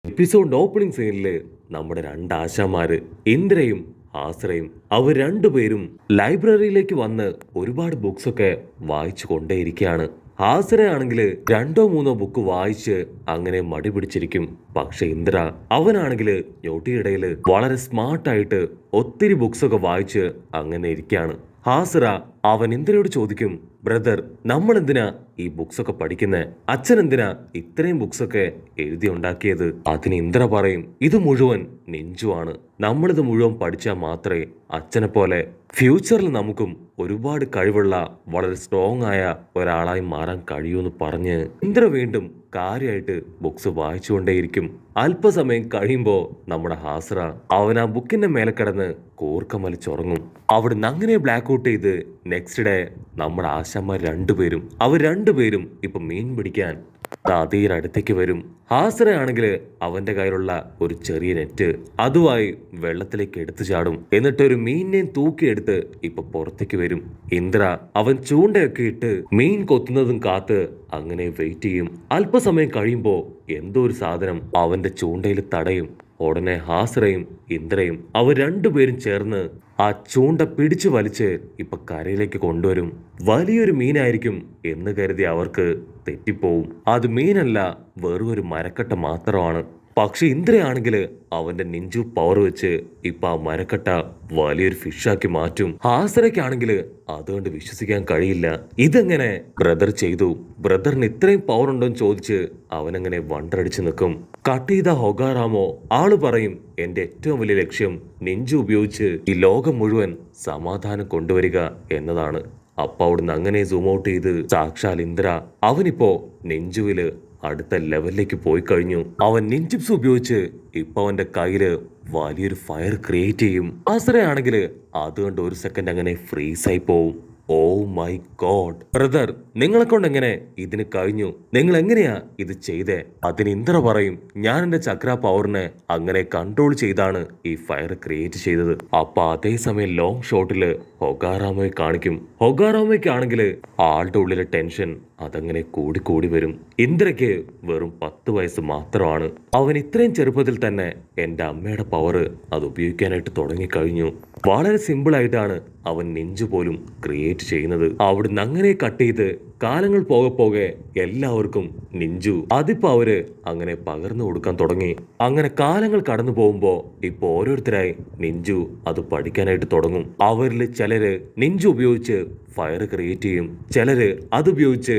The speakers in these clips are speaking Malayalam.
എപ്പിസോഡ് ഓപ്പണിംഗ് സീനില് നമ്മുടെ രണ്ട് ആശാമാര് ഇന്ദ്രയും ആശ്രയും അവർ രണ്ടുപേരും ലൈബ്രറിയിലേക്ക് വന്ന് ഒരുപാട് ബുക്സ് ഒക്കെ വായിച്ചു കൊണ്ടേയിരിക്കുകയാണ്. ആശ്രയാണെങ്കിൽ രണ്ടോ മൂന്നോ ബുക്ക് വായിച്ച് അങ്ങനെ മടി പിടിച്ചിരിക്കും. പക്ഷെ ഇന്ദ്ര അവനാണെങ്കിൽ ഞൊട്ടിയിടയില് വളരെ സ്മാർട്ടായിട്ട് ഒത്തിരി ബുക്സ് ഒക്കെ വായിച്ച് അങ്ങനെ ഇരിക്കുകയാണ്. ഹാസിറ അവൻ ഇന്ദ്രയോട് ചോദിക്കും, ബ്രദർ നമ്മൾ എന്തിനാ ഈ ബുക്സ് ഒക്കെ പഠിക്കുന്നേ? അച്ഛൻ എന്തിനാ ഇത്രയും ബുക്സ് ഒക്കെ എഴുതി ഉണ്ടാക്കിയത്? അതിന് ഇന്ദ്ര പറയും, ഇത് മുഴുവൻ നിഞ്ചുവാണ്. നമ്മളിത് മുഴുവൻ പഠിച്ചാൽ മാത്രമേ അച്ഛനെ പോലെ ഫ്യൂച്ചറിൽ നമുക്കും ഒരുപാട് കഴിവുള്ള വളരെ സ്ട്രോങ് ആയ ഒരാളായി മാറാൻ കഴിയൂന്ന് പറഞ്ഞ് ഇന്ദ്ര വീണ്ടും കാര്യമായിട്ട് ബുക്സ് വായിച്ചുകൊണ്ടേയിരിക്കും. അല്പസമയം കഴിയുമ്പോൾ നമ്മുടെ ഹാസിറ അവൻ ആ ബുക്കിന്റെ മേലെ കിടന്ന് കൂർക്കം വലിച്ചുറങ്ങും. അവിടുന്ന് അങ്ങനെ ബ്ലാക്ക് ഔട്ട് ചെയ്ത് നെക്സ്റ്റ് ഡേ നമ്മുടെ ആശാന്മാർ രണ്ടുപേരും ഇപ്പൊ മീൻ പിടിക്കാൻ നദിയുടെ വരും. ഹാസിറയാണെങ്കിൽ അവന്റെ കയ്യിലുള്ള ഒരു ചെറിയ നെറ്റ് അതുമായി വെള്ളത്തിലേക്ക് എടുത്തു ചാടും. എന്നിട്ട് ഒരു മീനിനെയും തൂക്കിയെടുത്ത് ഇപ്പൊ പുറത്തേക്ക് വരും. ഇന്ദ്ര അവൻ ചൂണ്ടയൊക്കെ ഇട്ട് മീൻ കൊത്തുന്നതും കാത്ത് അങ്ങനെ വെയിറ്റ് ചെയ്യും. അല്പസമയം കഴിയുമ്പോ എന്തോ ഒരു സാധനം അവന്റെ ചൂണ്ടയിൽ തടയും. ഉടനെ ഹാസിറയും ഇന്ദ്രയും അവർ രണ്ടുപേരും ചേർന്ന് ആ ചൂണ്ട പിടിച്ചു വലിച്ച് ഇപ്പൊ കരയിലേക്ക് കൊണ്ടുവരും. വലിയൊരു മീനായിരിക്കും എന്ന് കരുതി അവർക്ക് തെറ്റിപ്പോവും. അത് മീനല്ല, വെറും ഒരു മരക്കട്ട മാത്രമാണ്. പക്ഷെ ഇന്ദ്രയാണെങ്കിൽ അവന്റെ നിഞ്ചു പവർ വെച്ച് ഇപ്പൊ ആ മരക്കട്ട വലിയൊരു ഫിഷാക്കി മാറ്റും. ഹാസരയ്ക്കാണെങ്കിൽ അതുകൊണ്ട് വിശ്വസിക്കാൻ കഴിയില്ല. ഇതെങ്ങനെ ബ്രദർ ചെയ്തു? ബ്രദറിന് ഇത്രയും പവർ ഉണ്ടോന്ന് ചോദിച്ച് അവനങ്ങനെ വണ്ടടിച്ചു നിൽക്കും. കട്ട് ചെയ്ത ഹൊഗാറാമോ ആള് പറയും, എന്റെ ഏറ്റവും വലിയ ലക്ഷ്യം നിഞ്ചു ഉപയോഗിച്ച് ഈ ലോകം മുഴുവൻ സമാധാനം കൊണ്ടുവരിക എന്നതാണ്. അപ്പൊ അവിടുന്ന് അങ്ങനെ സൂം ഔട്ട് ചെയ്ത് സാക്ഷാൽ ഇന്ദ്ര അവനിപ്പോ നെഞ്ചുവില് അടുത്ത ലെവലിലേക്ക് പോയി കഴിഞ്ഞു. അവൻ നിഞ്ചിപ്സ് ഉപയോഗിച്ച് ഇപ്പൊ അവന്റെ കയ്യില് വലിയൊരു ഫയർ ക്രിയേറ്റ് ചെയ്യും. ആശ്രയാണെങ്കിൽ അതുകൊണ്ട് ഒരു സെക്കൻഡ് അങ്ങനെ ഫ്രീസായി പോവും. ഓ മൈ ഗോഡ് ബ്രദർ, നിങ്ങളെ കൊണ്ട് എങ്ങനെ ഇതിന് കഴിഞ്ഞു? നിങ്ങൾ എങ്ങനെയാ ഇത് ചെയ്തേ? അതിന് ഇന്ദ്ര പറയും, ഞാൻ എന്റെ ചക്ര പവറിനെ അങ്ങനെ കൺട്രോൾ ചെയ്താണ് ഈ ഫയർ ക്രിയേറ്റ് ചെയ്തത്. അപ്പൊ അതേസമയം ലോങ് ഷോട്ടില് ഹൊഗാറാമയെ കാണിക്കും. ഹൊഗാറാമയ്ക്കാണെങ്കിൽ ആളുടെ ഉള്ളിലെ ടെൻഷൻ അതങ്ങനെ കൂടി വരും. ഇന്ദ്രയ്ക്ക് വെറും 10 വയസ്സ് മാത്രമാണ്. അവൻ ഇത്രയും ചെറുപ്പത്തിൽ തന്നെ എന്റെ അമ്മയുടെ പവർ അത് ഉപയോഗിക്കാനായിട്ട് തുടങ്ങിക്കഴിഞ്ഞു. വളരെ സിമ്പിൾ ആയിട്ടാണ് അവൻ നിഞ്ചു പോലും ക്രിയേറ്റ് ചെയ്യുന്നത്. അവിടുന്ന് അങ്ങനെ കട്ട് ചെയ്ത് കാലങ്ങൾ പോകെ എല്ലാവർക്കും നിഞ്ചു അതിപ്പോ അവര് അങ്ങനെ പകർന്നു കൊടുക്കാൻ തുടങ്ങി. അങ്ങനെ കാലങ്ങൾ കടന്നു പോകുമ്പോ ഇപ്പൊ ഓരോരുത്തരായി നിഞ്ചു അത് പഠിക്കാനായിട്ട് തുടങ്ങും. അവരിൽ ചിലര് നിഞ്ചു ഉപയോഗിച്ച് ഫയർ ക്രിയേറ്റ് ചെയ്യും, ചിലര് അതുപയോഗിച്ച്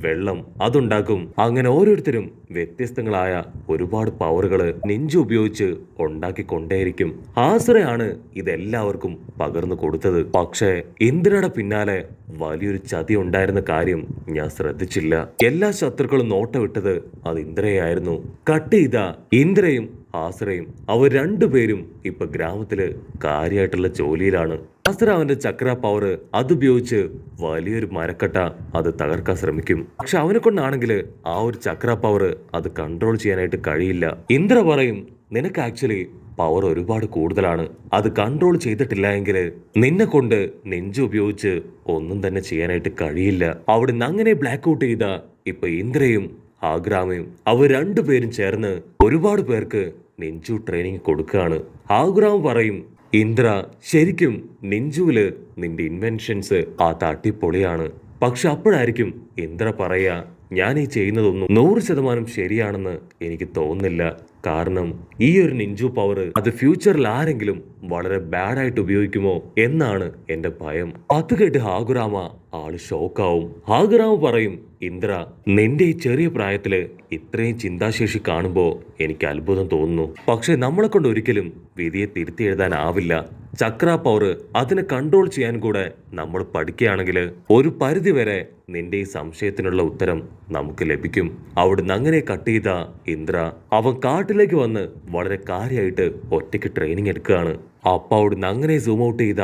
വെള്ളം അതുണ്ടാക്കും. അങ്ങനെ ഓരോരുത്തരും വ്യത്യസ്തങ്ങളായ ഒരുപാട് പവറുകള് നിഞ്ചു ഉപയോഗിച്ച് ഉണ്ടാക്കിക്കൊണ്ടേയിരിക്കും. ആശ്രയാണ് ഇതെല്ലാവർക്കും പകർന്നു കൊടുത്തത്. പക്ഷേ ഇന്ദ്രയുടെ പിന്നാലെ വലിയൊരു ചതി ഉണ്ടായിരുന്ന കാര്യം ഞാൻ ശ്രദ്ധിച്ചില്ല. എല്ലാ ശത്രുക്കളും നോട്ടമിട്ടത് അത് ഇന്ദ്രയായിരുന്നു. കട്ട് ചെയ്ത ഇന്ദ്രയും ആശ്രയും അവർ രണ്ടുപേരും ഇപ്പൊ ഗ്രാമത്തില് കാര്യമായിട്ടുള്ള ജോലിയിലാണ്. ആശ്ര അവന്റെ ചക്ര പവർ അതുപയോഗിച്ച് വലിയൊരു മരക്കട്ട അത് തകർക്കാൻ ശ്രമിക്കും. പക്ഷെ അവനെ കൊണ്ടാണെങ്കിൽ ആ ഒരു ചക്ര പവർ അത് കൺട്രോൾ ചെയ്യാനായിട്ട് കഴിയില്ല. ഇന്ദ്ര പറയും, നിനക്ക് ആക്ച്വലി പവർ ഒരുപാട് കൂടുതലാണ്. അത് കൺട്രോൾ ചെയ്തിട്ടില്ല എങ്കിൽ നിന്നെ കൊണ്ട് നെഞ്ചു ഉപയോഗിച്ച് ഒന്നും തന്നെ ചെയ്യാനായിട്ട് കഴിയില്ല. അവിടുന്ന് അങ്ങനെ ബ്ലാക്ക് ഔട്ട് ചെയ്ത ഇപ്പൊ ഇന്ദ്രയും ആഗ്രാമയും അവർ രണ്ടുപേരും ചേർന്ന് ഒരുപാട് പേർക്ക് നെഞ്ചു ട്രെയിനിങ് കൊടുക്കുകയാണ്. ആഗ്രാം പറയും, ഇന്ദ്ര ശരിക്കും നെഞ്ചുവില് നിന്റെ ഇൻവെൻഷൻസ് ആ തട്ടിപ്പൊളിയാണ്. പക്ഷെ അപ്പോഴായിരിക്കും ഇന്ദ്ര പറയാ, ഞാൻ ഈ ചെയ്യുന്നതൊന്നും 100% ശരിയാണെന്ന് എനിക്ക് തോന്നുന്നില്ല. കാരണം ഈ ഒരു നിഞ്ചു പവർ അത് ഫ്യൂച്ചറിൽ ആരെങ്കിലും വളരെ ബാഡായിട്ട് ഉപയോഗിക്കുമോ എന്നാണ് എന്റെ ഭയം. അത് കേട്ട് ഹാഗുറാമ ആള് ഷോക്കാവും. ഹാഗുറാമ പറയും, ഇന്ദ്ര നിന്റെ ഈ ചെറിയ പ്രായത്തില് ഇത്രയും ചിന്താശേഷി കാണുമ്പോ എനിക്ക് അത്ഭുതം തോന്നുന്നു. പക്ഷെ നമ്മളെ കൊണ്ട് ഒരിക്കലും വിധിയെ തിരുത്തി എഴുതാനാവില്ല. ചക്ര പവർ അതിനെ കൺട്രോൾ ചെയ്യാൻ കൂടെ നമ്മൾ പഠിക്കുകയാണെങ്കിൽ ഒരു പരിധി വരെ നിന്റെ ഈ സംശയത്തിനുള്ള ഉത്തരം നമുക്ക് ലഭിക്കും. അവിടുന്ന് അങ്ങനെ കട്ട് ചെയ്ത ഇന്ദ്ര അവൻ കാട്ടിലേക്ക് വന്ന് വളരെ കാര്യമായിട്ട് ഒറ്റയ്ക്ക് ട്രെയിനിങ് എടുക്കുകയാണ്. അപ്പൊ അവിടുന്ന് അങ്ങനെ സൂം ഔട്ട് ചെയ്ത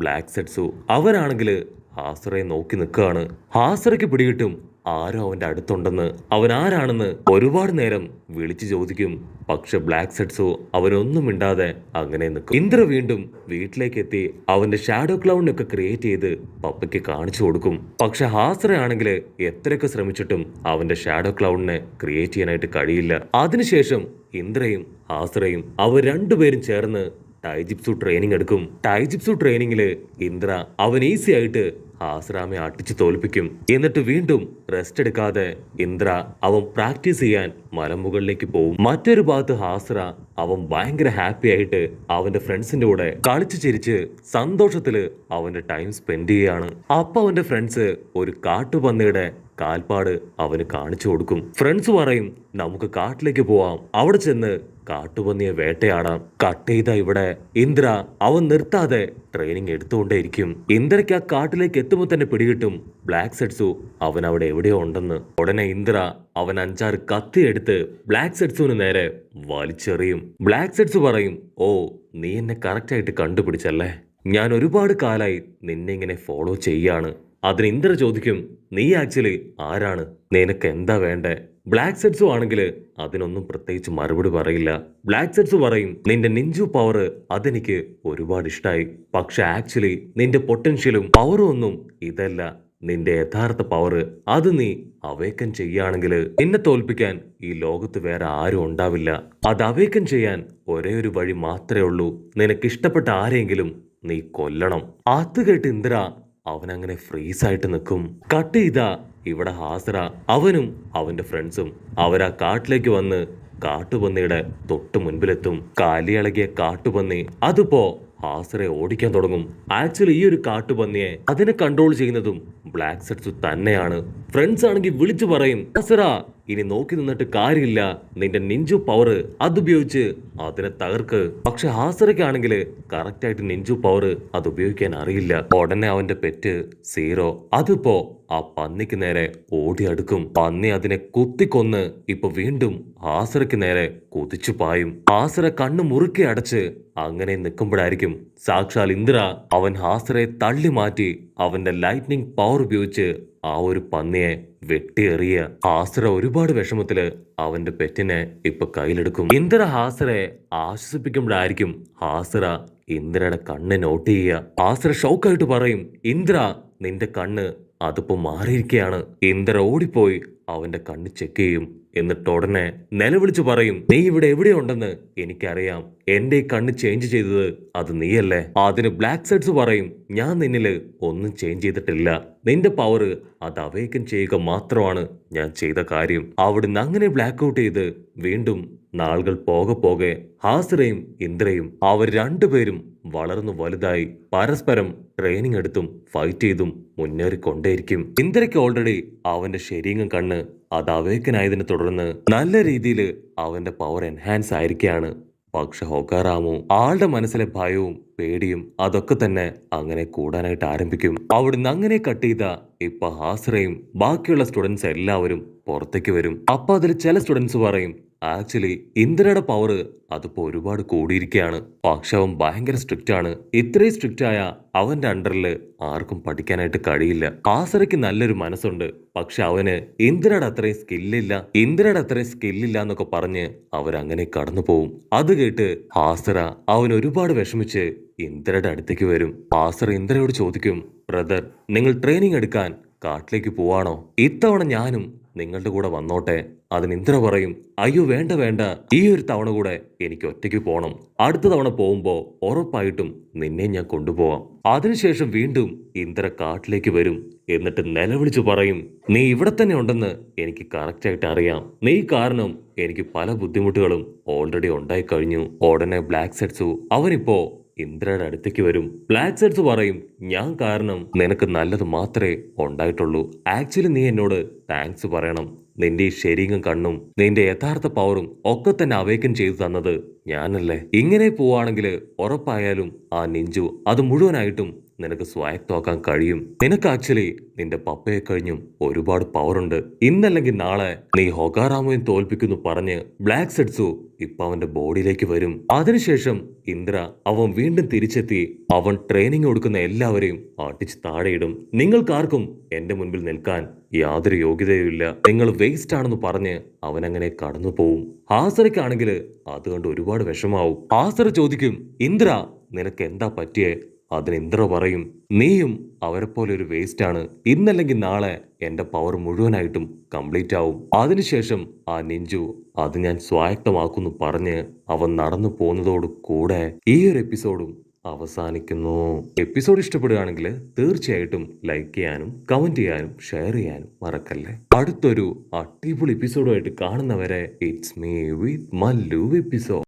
ബ്ലാക്ക് സെറ്റ്സു അവനാണെങ്കിൽ ഹാസറയെ നോക്കി നിൽക്കുകയാണ്. ഹാസറയ്ക്ക് പിടികിട്ടും ആരോ അവന്റെ അടുത്തുണ്ടെന്ന്. അവൻ ആരാണെന്ന് ഒരുപാട് നേരം വിളിച്ചു ചോദിക്കും. പക്ഷെ ബ്ലാക്ക് സെഡ്സോ അവനൊന്നും മിണ്ടാതെ അങ്ങനെ നിൽക്കും. ഇന്ദ്ര വീണ്ടും വീട്ടിലേക്ക് എത്തി അവന്റെ ഷാഡോ ക്ലൗണിനൊക്കെ ക്രിയേറ്റ് ചെയ്ത് പപ്പയ്ക്ക് കാണിച്ചു കൊടുക്കും. പക്ഷെ ഹാസ്രയാണെങ്കിൽ എത്രയൊക്കെ ശ്രമിച്ചിട്ടും അവന്റെ ഷാഡോ ക്ലൗണിനെ ക്രിയേറ്റ് ചെയ്യാനായിട്ട് കഴിയില്ല. അതിനുശേഷം ഇന്ദ്രയും ഹാസ്രയും അവർ രണ്ടുപേരും ചേർന്ന് ടൈജിപ്സു ട്രെയിനിങ് എടുക്കും. ടൈജിപ്സു ട്രെയിനിങ്ങില് ഇന്ദ്ര അവൻ ഈസി ആയിട്ട് ഹാസ്രാമെ അടിച്ചു തോൽപ്പിക്കും. എന്നിട്ട് വീണ്ടും റെസ്റ്റ് എടുക്കാതെ ഇന്ദ്ര അവൻ പ്രാക്ടീസ് ചെയ്യാൻ മലമുകളിലേക്ക് പോവും. മറ്റൊരു ഭാഗത്ത് ഹാസ്ര അവൻ ഭയങ്കര ഹാപ്പി ആയിട്ട് അവന്റെ ഫ്രണ്ട്സിന്റെ കൂടെ കളിച്ചു ചിരിച്ച് സന്തോഷത്തില് അവന്റെ ടൈം സ്പെൻഡ് ചെയ്യാണ്. അപ്പൊ അവന്റെ ഫ്രണ്ട്സ് ഒരു കാട്ടുപന്നിയുടെ കാൽപ്പാട് അവന് കാണിച്ചു കൊടുക്കും. ഫ്രണ്ട്സ് പറയും നമുക്ക് കാട്ടിലേക്ക് പോവാം, അവിടെ ചെന്ന് കാട്ടുപന്നിയെ വേട്ടയാടാം. കട്ട് ചെയ്ത ഇവിടെ ഇന്ദ്ര അവൻ നിർത്താതെ ട്രെയിനിങ് എടുത്തുകൊണ്ടേയിരിക്കും. ഇന്ദ്രയ്ക്ക് ആ കാട്ടിലേക്ക് എത്തുമ്പോൾ തന്നെ പിടികിട്ടും ബ്ലാക്ക് സെഡ്സു അവൻ അവിടെ എവിടെയോ ഉണ്ടെന്ന്. ഉടനെ ഇന്ദ്ര അവൻ 5-6 കത്തി എടുത്ത് ബ്ലാക്ക് സെഡ്സുവിന് നേരെ വലിച്ചെറിയും. ബ്ലാക്ക് സെഡ്സു പറയും, ഓ നീ എന്നെ കറക്റ്റ് ആയിട്ട് കണ്ടുപിടിച്ചല്ലേ, ഞാൻ ഒരുപാട് കാലായി നിന്നെ ഇങ്ങനെ ഫോളോ ചെയ്യാണ്. അതിന് ഇന്ദ്ര ചോദിക്കും, നീ ആക്ച്വലി ആരാണ്, നിനക്ക് എന്താ വേണ്ടേ? ബ്ലാക്ക് സെഡ്സു ആണെങ്കിൽ അതിനൊന്നും പ്രത്യേകിച്ച് മറുപടി പറയില്ല. ബ്ലാക്ക് സെഡ്സു പറയും, നിന്റെ നിഞ്ചു പവർ അതെനിക്ക് ഒരുപാട് ഇഷ്ടമായി. പക്ഷെ ആക്ച്വലി നിന്റെ പൊട്ടൻഷ്യലും പവറും ഒന്നും ഇതല്ല. നിന്റെ യഥാർത്ഥ പവർ അത് നീ അവേക്കൻ ചെയ്യുകയാണെങ്കിൽ നിന്നെ തോൽപ്പിക്കാൻ ഈ ലോകത്ത് വേറെ ആരും ഉണ്ടാവില്ല. അത് അവേക്കൻ ചെയ്യാൻ ഒരേ ഒരു വഴി മാത്രമേ ഉള്ളൂ. നിനക്ക് ഇഷ്ടപ്പെട്ട ആരെങ്കിലും നീ കൊല്ലണം. അത് കേട്ട് ഇന്ദ്ര അവനങ്ങനെ ഫ്രീസായിട്ട് നിൽക്കും. കട്ട് ചെയ്ത ഇവിടെ ഹാസ്ര അവനും അവന്റെ ഫ്രണ്ട്സും അവരാ കാട്ടിലേക്ക് വന്ന് കാട്ടുപന്നിയുടെ തൊട്ട് മുൻപിലെത്തും. കാലിയിളകിയ കാട്ടുപന്നി അതിപ്പോ ഹാസ്രയെ ഓടിക്കാൻ തുടങ്ങും. ആക്ച്വലി ഈ ഒരു കാട്ടുപന്നിയെ അതിനെ കൺട്രോൾ ചെയ്യുന്നതും ബ്ലാക്ക് സെഡ്സു തന്നെയാണ്. ഫ്രണ്ട്സ് ആണെങ്കിൽ വിളിച്ചു പറയും, ഹാസ്ര ഇനി നോക്കി നിന്നിട്ട് കാര്യമില്ല, നിന്റെ നിഞ്ചു പവർ അതുപയോഗിച്ച് അതിനെ തകർക്ക്. പക്ഷെ ഹാസ്രയ്ക്കാണെങ്കിൽ കറക്റ്റ് ആയിട്ട് നിഞ്ചു പവർ അത് ഉപയോഗിക്കാൻ അറിയില്ല. ഉടനെ അവന്റെ പെറ്റ് സീറോ അതിപ്പോ ആ പന്നിക്ക് നേരെ ഓടി അടുക്കും. പന്നി അതിനെ കുത്തിക്കൊന്ന് ഇപ്പൊ വീണ്ടും ഹാസ്രയ്ക്ക് നേരെ കുതിച്ചു പായും. ഹാസ്ര കണ്ണു മുറുക്കി അടച്ച് അങ്ങനെ നിൽക്കുമ്പോഴായിരിക്കും സാക്ഷാൽ ഇന്ദ്ര അവൻ ഹാസ്രയെ തള്ളി മാറ്റി അവന്റെ ലൈറ്റ്നിങ് പവർ ഉപയോഗിച്ച് ആ ഒരു പന്നിയെ വെട്ടിയെറിയ. ഹാസ്ര ഒരുപാട് വിഷമത്തില് അവന്റെ പെറ്റിനെ ഇപ്പൊ കയ്യിലെടുക്കും. ഇന്ദ്ര ഹാസ്രയെ ആശ്വസിപ്പിക്കുമ്പോഴായിരിക്കും ഹാസ്ര ഇന്ദ്രയുടെ കണ്ണ് നോട്ട് ചെയ്യുക. ഹാസ്ര ഷോക്കായിട്ട് പറയും, ഇന്ദ്ര നിന്റെ കണ്ണ് അതിപ്പോ മാറിയിരിക്കുകയാണ്. ഇന്ദ്ര ഓടിപ്പോയി അവന്റെ കണ്ണ് ചെക്ക് ചെയ്യും. എന്നിട്ട് ഉടനെ നിലവിളിച്ചു പറയും, നീ ഇവിടെ എവിടെയുണ്ടെന്ന് എനിക്കറിയാം, എന്റെ ഈ കണ്ണ് ചേഞ്ച് ചെയ്തത് അത് നീയല്ലേ? അതിന് ബ്ലാക്ക് സെഡ്സ് പറയും, ഞാൻ നിന്നില് ഒന്നും ചേഞ്ച് ചെയ്തിട്ടില്ല, നിന്റെ പവർ അത് അവേക്കൻ ചെയ്യുക മാത്രമാണ് ഞാൻ ചെയ്ത കാര്യം. അവിടുന്ന് അങ്ങനെ ബ്ലാക്ക് ഔട്ട് ചെയ്ത് വീണ്ടും നാളുകൾ പോകെ പോകെ ഹാസ്രയും ഇന്ദ്രയും അവർ രണ്ടുപേരും വളർന്നു വലുതായി പരസ്പരം ട്രെയിനിങ് എടുത്തും ഫൈറ്റ് ചെയ്തും മുന്നേറിക്കൊണ്ടേയിരിക്കും. ഇന്ദ്രയ്ക്ക് ഓൾറെഡി അവന്റെ ശരീരം കണ്ണ് അത് അവേക്കനായതിനെ തുടർന്ന് നല്ല രീതിയിൽ അവന്റെ പവർ എൻഹാൻസ് ആയിരിക്കുകയാണ്. പക്ഷെ ഹൊക്കാറാമു ആളുടെ മനസ്സിലെ ഭയവും പേടിയും അതൊക്കെ തന്നെ അങ്ങനെ കൂടാനായിട്ട് ആരംഭിക്കും. അവിടുന്ന് അങ്ങനെ കട്ട് ചെയ്ത ഇപ്പൊ ഹാസ്രയും ബാക്കിയുള്ള സ്റ്റുഡൻസ് എല്ലാവരും പുറത്തേക്ക് വരും. അപ്പൊ അതിൽ ചില സ്റ്റുഡൻസ് പറയും, ആക്ച്വലി ഇന്ദ്രയുടെ പവർ അതിപ്പോ ഒരുപാട് കൂടിയിരിക്കുകയാണ്. പക്ഷെ അവൻ ഭയങ്കര സ്ട്രിക്റ്റ് ആണ്. ഇത്രയും സ്ട്രിക്റ്റ് ആയ അവന്റെ അണ്ടറിൽ ആർക്കും പഠിക്കാനായിട്ട് കഴിയില്ല. ഹാസ്രയ്ക്ക് നല്ലൊരു മനസ്സുണ്ട്, പക്ഷെ അവന് ഇന്ദ്രയുടെ അത്രയും സ്കില്ലില്ല എന്നൊക്കെ പറഞ്ഞ് അവരങ്ങനെ കടന്നു പോവും. അത് കേട്ട് ഹാസ്ര അവൻ ഒരുപാട് വിഷമിച്ച് ഇന്ദ്രയുടെ അടുത്തേക്ക് വരും. ഹാസ്ര ഇന്ദ്രയോട് ചോദിക്കും, ബ്രദർ നിങ്ങൾ ട്രെയിനിങ് എടുക്കാൻ കാട്ടിലേക്ക് പോവാണോ? ഇത്തവണ ഞാനും നിങ്ങളുടെ കൂടെ വന്നോട്ടെ. അതിന് ഇന്ദ്ര പറയും, അയ്യോ വേണ്ട വേണ്ട, ഈ ഒരു തവണ കൂടെ എനിക്ക് ഒറ്റയ്ക്ക് പോണം. അടുത്ത തവണ പോകുമ്പോ ഉറപ്പായിട്ടും നിന്നെ ഞാൻ കൊണ്ടുപോവാം. അതിനുശേഷം വീണ്ടും ഇന്ദ്ര കാട്ടിലേക്ക് വരും. എന്നിട്ട് നിലവിളിച്ചു പറയും, നീ ഇവിടെ തന്നെ ഉണ്ടെന്ന് എനിക്ക് കറക്റ്റ് ആയിട്ട് അറിയാം. നീ കാരണം എനിക്ക് പല ബുദ്ധിമുട്ടുകളും ഓൾറെഡി ഉണ്ടായി കഴിഞ്ഞു. ഉടനെ ബ്ലാക്ക് സെഡ്സു അവനിപ്പോ ഇന്ദ്രയുടെ അടുത്തേക്ക് വരും. ബ്ലാക്ക് സെഡ്സ് പറയും, ഞാൻ കാരണം നിനക്ക് നല്ലത് മാത്രമേ ഉണ്ടായിട്ടുള്ളൂ. ആക്ച്വലി നീ എന്നോട് താങ്ക്സ് പറയണം. നിന്റെ ഈ ശരീരം കണ്ണും നിന്റെ യഥാർത്ഥ പവറും ഒക്കെ തന്നെ അവേക്കൻ ചെയ്തു തന്നത് ഞാനല്ലേ? ഇങ്ങനെ പോവാണെങ്കിൽ ഉറപ്പായാലും ആ നിഞ്ചു അത് മുഴുവനായിട്ടും നിനക്ക് സ്വായത്തമാക്കാൻ കഴിയും. നിനക്ക് ആക്ച്വലി നിന്റെ പപ്പയെ കഴിഞ്ഞും ഒരുപാട് പവർ ഉണ്ട്. ഇന്നല്ലെങ്കിൽ നാളെ നീ ഹൊഗാറാമോയെ തോൽപ്പിക്കുന്നു പറഞ്ഞ് ബ്ലാക്ക് സെഡ്സു ഇപ്പൊ അവന്റെ ബോഡിയിലേക്ക് വരും. അതിനുശേഷം ഇന്ദ്ര അവൻ വീണ്ടും തിരിച്ചെത്തി അവൻ ട്രെയിനിങ് കൊടുക്കുന്ന എല്ലാവരെയും അടിച്ച് താഴെയിടും. നിങ്ങൾക്കാർക്കും എന്റെ മുൻപിൽ നിൽക്കാൻ യാതൊരു യോഗ്യതയുമില്ല, നിങ്ങൾ വേസ്റ്റ് ആണെന്ന് പറഞ്ഞ് അവനങ്ങനെ കടന്നു പോവും. ആസറയ്ക്കാണെങ്കിൽ അതുകൊണ്ട് ഒരുപാട് വിഷമാവും. ആസറ ചോദിക്കും, ഇന്ദ്ര നിനക്ക് എന്താ പറ്റിയേ? അതിന് ഇന്ദ്ര പറയും, നീയും അവരെ പോലെ ഒരു വേസ്റ്റ് ആണ്. ഇന്നല്ലെങ്കിൽ നാളെ എന്റെ പവർ മുഴുവനായിട്ടും കംപ്ലീറ്റ് ആവും. അതിനുശേഷം ആ നിഞ്ചു അത് ഞാൻ സ്വായത്തമാക്കുന്നു പറഞ്ഞ് അവൻ നടന്നു പോകുന്നതോട് കൂടെ ഈ ഒരു എപ്പിസോഡും അവസാനിക്കുന്നു. എപ്പിസോഡ് ഇഷ്ടപ്പെടുകയാണെങ്കിൽ തീർച്ചയായിട്ടും ലൈക്ക് ചെയ്യാനും കമന്റ് ചെയ്യാനും ഷെയർ ചെയ്യാനും മറക്കല്ലേ. അടുത്തൊരു അടിപൊളി എപ്പിസോഡുമായിട്ട് കാണുന്നവരെ it's me with Mallu episode.